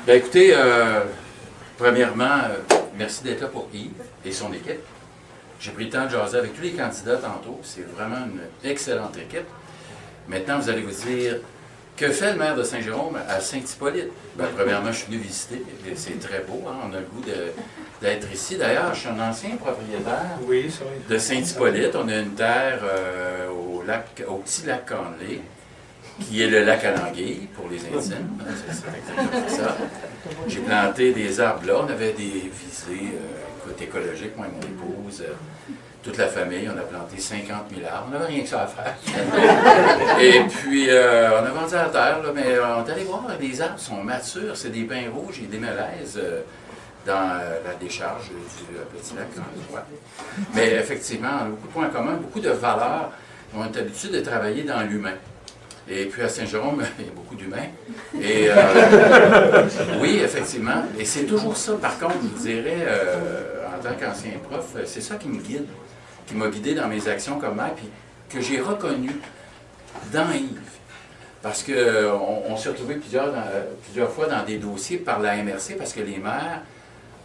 Bien, écoutez, premièrement, merci d'être là pour Yves et son équipe. J'ai pris le temps de jaser avec tous les candidats tantôt. C'est vraiment une excellente équipe. Maintenant, vous allez vous dire, que fait le maire de Saint-Jérôme à Saint-Hippolyte? Bien, premièrement, je suis venu visiter. C'est très beau, hein? On a le goût d'être ici. D'ailleurs, je suis un ancien propriétaire de Saint-Hippolyte. On a une terre au petit lac Conley, qui est le lac à l'anguille pour les intimes. C'est exactement ça. J'ai planté des arbres là. On avait des visées écologiques, moi et mon épouse. Toute la famille, on a planté 50 000 arbres. On n'avait rien que ça à faire. Et puis, on a vendu à la terre, là, mais on est allé voir, les arbres sont matures. C'est des pins rouges et des mélèzes dans la décharge du petit lac. Mais effectivement, on a beaucoup de points communs, beaucoup de valeurs. On est habitué de travailler dans l'humain. Et puis à Saint-Jérôme, il y a beaucoup d'humains. Et oui, effectivement. Et c'est toujours ça. Par contre, je vous dirais, en tant qu'ancien prof, c'est ça qui me guide, qui m'a guidé dans mes actions comme maire, puis que j'ai reconnu dans Yves. Parce qu'on s'est retrouvés plusieurs fois dans des dossiers par la MRC, parce que les maires,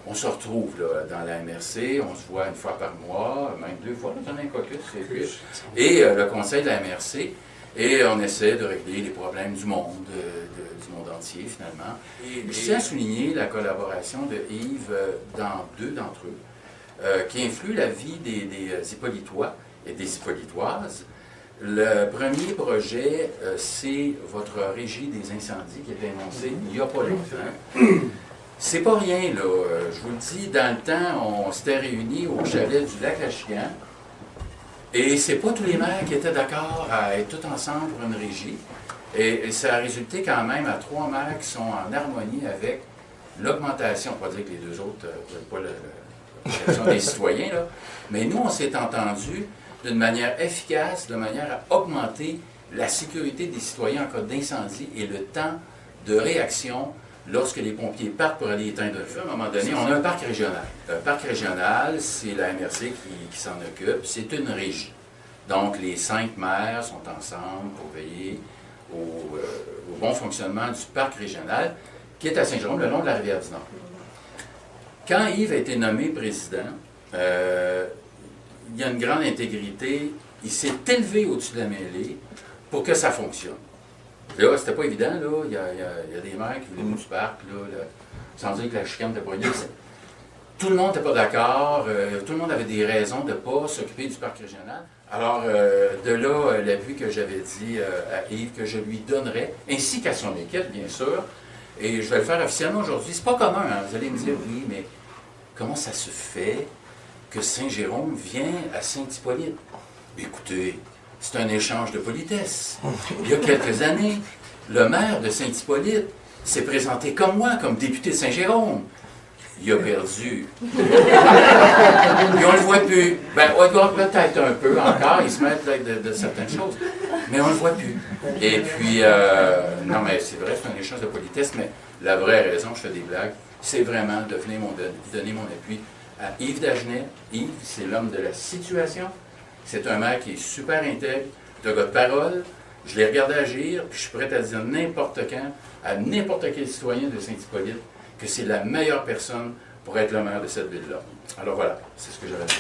on se retrouve là, dans la MRC, on se voit une fois par mois, même 2 fois, dans un caucus, c'est plus. Et le conseil de la MRC. Et on essaie de régler les problèmes du monde, du monde entier, finalement. Et je tiens à souligner la collaboration de Yves dans 2 d'entre eux, qui influent la vie des Hippolytois et des Hippolytoises. Le premier projet, c'est votre régie des incendies qui a été annoncée il n'y a pas longtemps. C'est pas rien, là. Je vous le dis, dans le temps, on s'était réunis au chalet du Lac-Achigan. Et c'est pas tous les maires qui étaient d'accord à être tous ensemble pour une régie. Et ça a résulté quand même à 3 maires qui sont en harmonie avec l'augmentation. On va dire que les 2 autres ne veulent pas la question des citoyens, là. Mais nous, on s'est entendus d'une manière efficace, de manière à augmenter la sécurité des citoyens en cas d'incendie et le temps de réaction lorsque les pompiers partent pour aller éteindre le feu. À un moment donné, on a un parc régional. Un parc régional, c'est la MRC qui s'en occupe. C'est une régie. Donc, les 5 maires sont ensemble pour veiller au bon fonctionnement du parc régional qui est à Saint-Jérôme, le long de la rivière du Nord. Quand Yves a été nommé président, il y a une grande intégrité. Il s'est élevé au-dessus de la mêlée pour que ça fonctionne. Là, c'était pas évident, là. Il y a des maires qui voulaient du parc, là, sans dire que la chicane n'était pas liée. Tout le monde n'était pas d'accord, tout le monde avait des raisons de ne pas s'occuper du parc régional. Alors, de là, l'appui que j'avais dit à Yves que je lui donnerais, ainsi qu'à son équipe, bien sûr, et je vais le faire officiellement aujourd'hui. C'est pas commun, hein? Vous allez me dire, oui, mais comment ça se fait que Saint-Jérôme vient à Saint-Hippolyte? Écoutez, c'est un échange de politesse. Il y a quelques années, le maire de Saint-Hippolyte s'est présenté comme moi, comme député de Saint-Jérôme. Il a perdu. Et on ne le voit plus. Ben, on le voit peut-être un peu encore, il se met de certaines choses, mais on ne le voit plus. Et puis, non, mais c'est vrai, c'est un échange de politesse, mais la vraie raison, je fais des blagues, c'est vraiment de venir donner mon appui à Yves Dagenet. Yves, c'est l'homme de la situation. C'est un maire qui est super intègre, de gars de parole. Je l'ai regardé agir, puis je suis prêt à dire n'importe quand, à n'importe quel citoyen de Saint-Hippolyte, que c'est la meilleure personne pour être le maire de cette ville-là. Alors voilà, c'est ce que j'avais à dire.